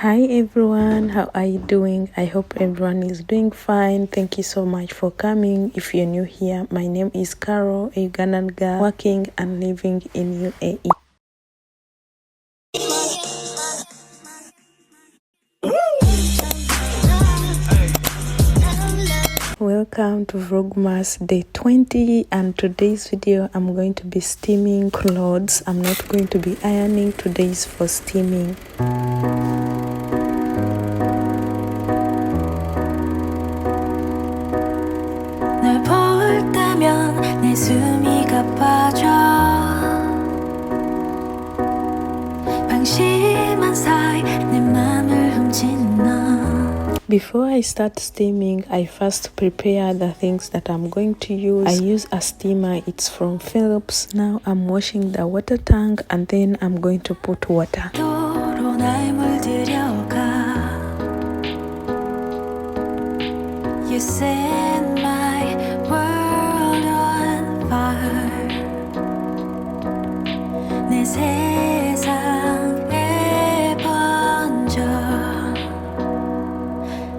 Hi everyone, how are you doing? I hope everyone is doing fine. Thank you so much for coming. If you're new here, my name is Carol, a Ugandan girl working and living in UAE. Welcome to Vlogmas day 20, and today's video I'm going to be steaming clothes. I'm not going to be ironing. Today is for steaming. Before I start steaming, I first prepare the things that I'm going to use. I use a steamer, it's from Philips. Now I'm washing the water tank and then I'm going to put water. You set my world on fire. 내 세상에 번져.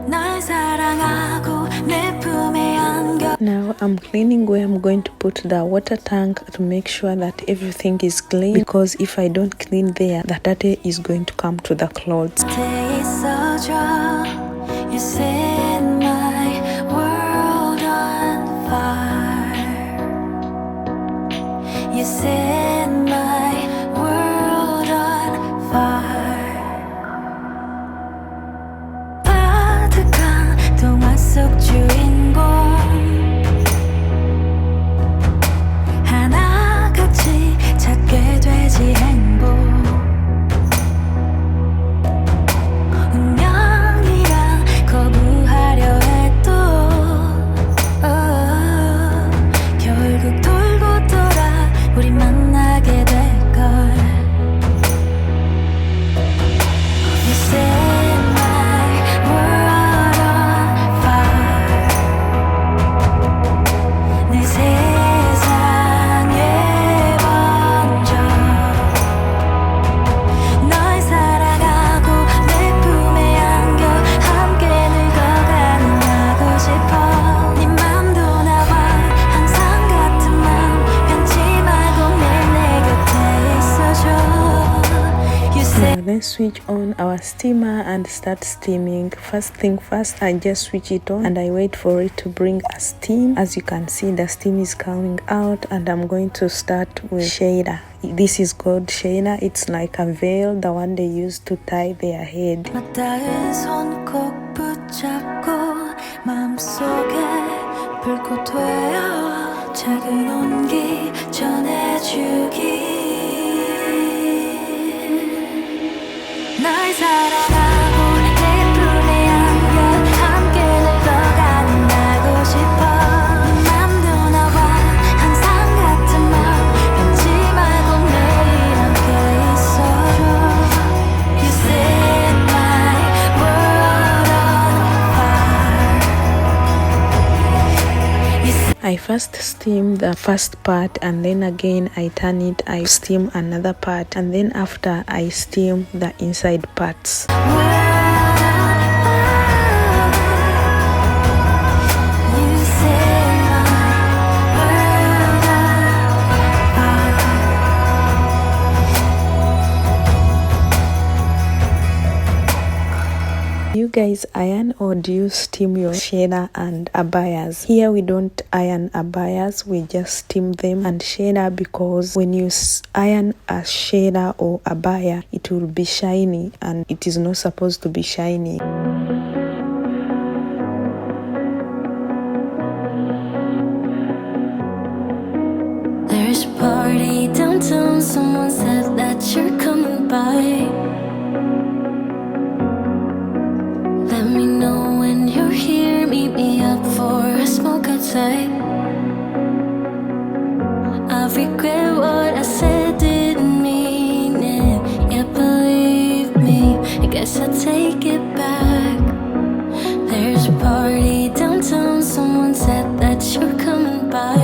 날 사랑하고 내 품에 안겨. Now I'm cleaning where I'm going to put the water tank to make sure that everything is clean, because if I don't clean there, the dirty is going to come to the clothes. You set my world on fire. You set my world on fire. 파득한 동화 속 주인공 하나같이 찾게 되지 행복. Then switch on our steamer and start steaming. First thing first, I just switch it on and I wait for it to bring a steam. As you can see, the steam is coming out, and I'm going to start with shader. This is called shader. It's like a veil, the one they use to tie their head. 날 사랑하고 내 품에 안겨 함께 늙어가는 나고 싶어. 네 맘도 나와 항상 같은 맘 변치 말고 매일 함께 있어줘. You set my world on fire. I first steam the first part, and then again I turn it, I steam another part, and then after I steam the inside parts. You guys iron or do you steam your shader and abayas? Here we don't iron abayas, we just steam them and shader, because when you iron a shader or abaya, it will be shiny, and it is not supposed to be shiny. There's a party downtown, someone said that you're coming by. Let me know when you're here, meet me up for a smoke outside. I regret what I said, didn't mean it. Yeah, believe me, I guess I'll take it back. There's a party downtown, someone said that you're coming by.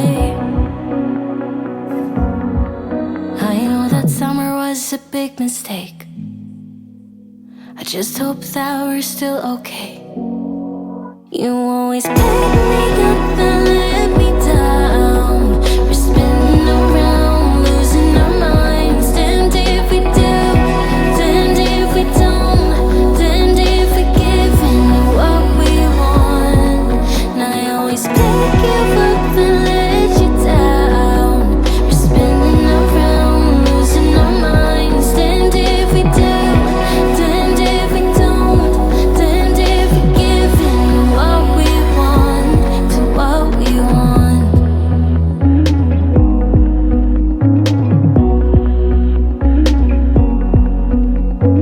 I know that summer was a big mistake. I just hope that we're still okay. You always pick me up and let me down. We're spinning around, losing our minds. Damned if we do, damned if we don't, damned if we give in to what we want. And I always pick you up and let you down. We're spinning around, losing our minds. Damned if we do, damned if we don't, damned if we give in to what we want, to what we want.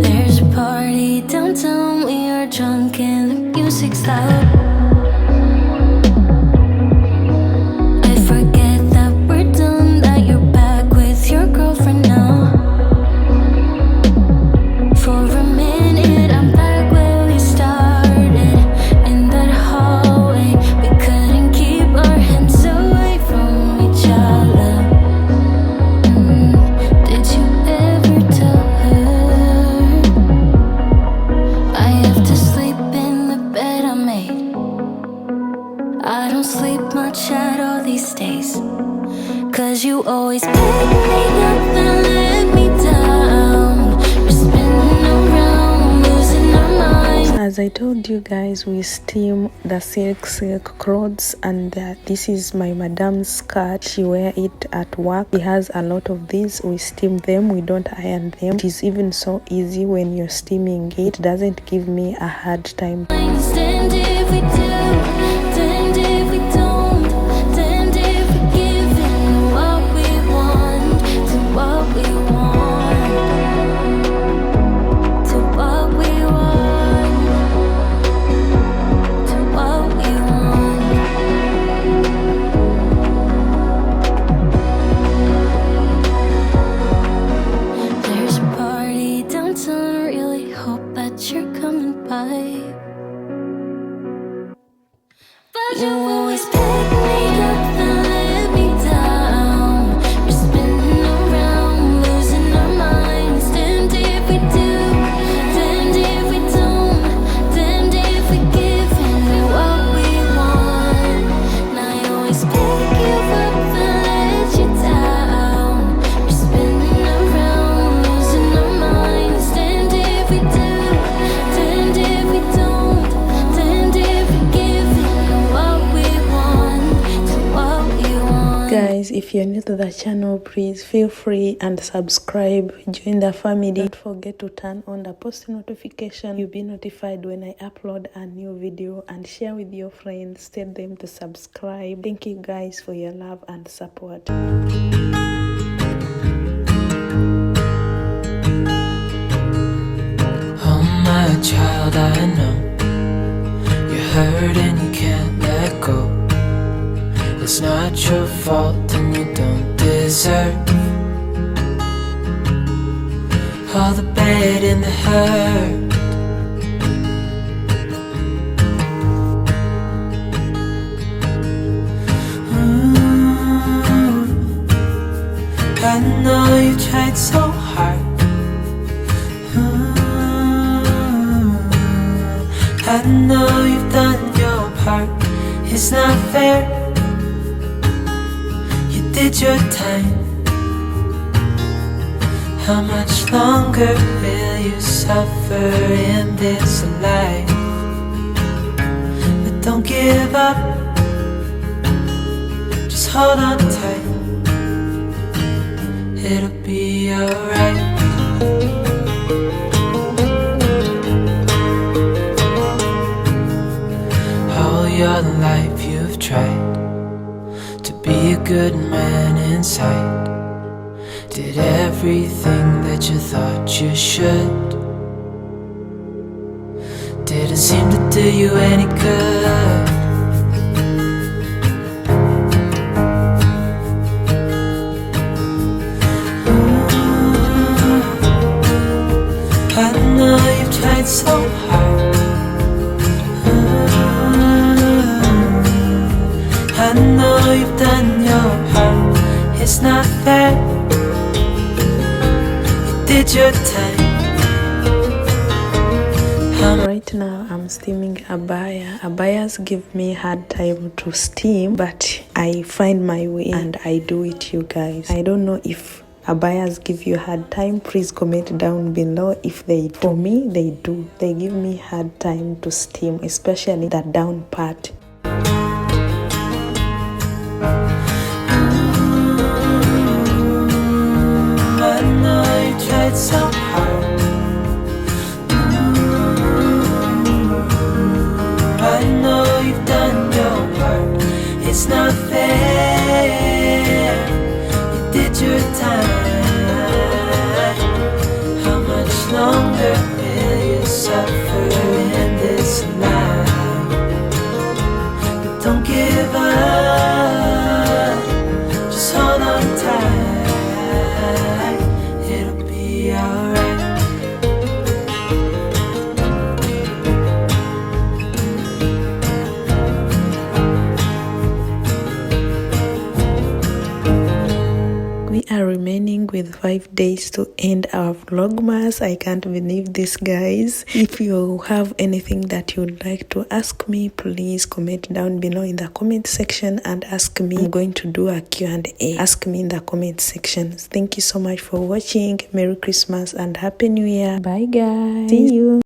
There's a party downtown, we are drunk and the music's loud. I forget that we're done, that you're back with your girlfriend now. For a minute, I'm back where we started, in that hallway. We couldn't keep our hands away from each other. Did you ever tell her I have to sleep in the bed I made? I don't sleep much at all these days, 'cause you always pick me up and let me down. We're spinning around, losing our minds. As I told you guys, we steam the silk clothes, and this is my madam's skirt. She wear it at work. She has a lot of these. We steam them, we don't iron them. It is even so easy when you're steaming it. It doesn't give me a hard time. Damned if we do, damned if we don't, damned if we give in to what we want, to what we want, to what we want, to what we want. There's a party downtown, really hope that you're coming by. But you always pick me up and let me down. We're spinning around, losing our minds. Damned if we do, damned if we don't, damned if we give in to what we want. And I always pick you up and let you down. We're spinning around, losing our minds. Damned if we do, damned if we don't, damned if we give in to what we want, to what we want. Guys, if you're new to the channel, please feel free and subscribe, join the family. Don't forget to turn on the post notification. You'll be notified when I upload a new video, and share with your friends, tell them to subscribe. Thank you guys for your love and support. Oh my child, I know you're hurt and you can't let go. It's not your fault and you don't deserve all the bad and the hurt. I know you tried so hard. I know you've done your part. It's not fair. You did your time. How much longer will you suffer in this life? But don't give up. Just hold on tight. It'll be alright. All your life you've tried to be a good man inside. Did everything that you thought you should. Didn't seem to do you any good. I know you've tried so hard. I know you've done your part. It's not fair. You did your time. Right now I'm steaming abaya. Abayas give me hard time to steam, but I find my way and I do it, you guys. I don't know if abayas give you hard time. Please comment down below if they do. For me, they do. They give me hard time to steam, especially the down part. I know you tried so hard. I know you've done your part. It's not fair. You did your time. How much longer will you suffer in this life? But don't give up. Just hold on tight. It'll be alright. We are remaining with 5 days to end our vlogmas. I can't believe this, guys. If you have anything that you'd like to ask me, please comment down below in the comment section and ask me. I'm going to do a Q&A. Ask me in the comment section. Thank you so much for watching. Merry Christmas and Happy New Year. Bye, guys. See you.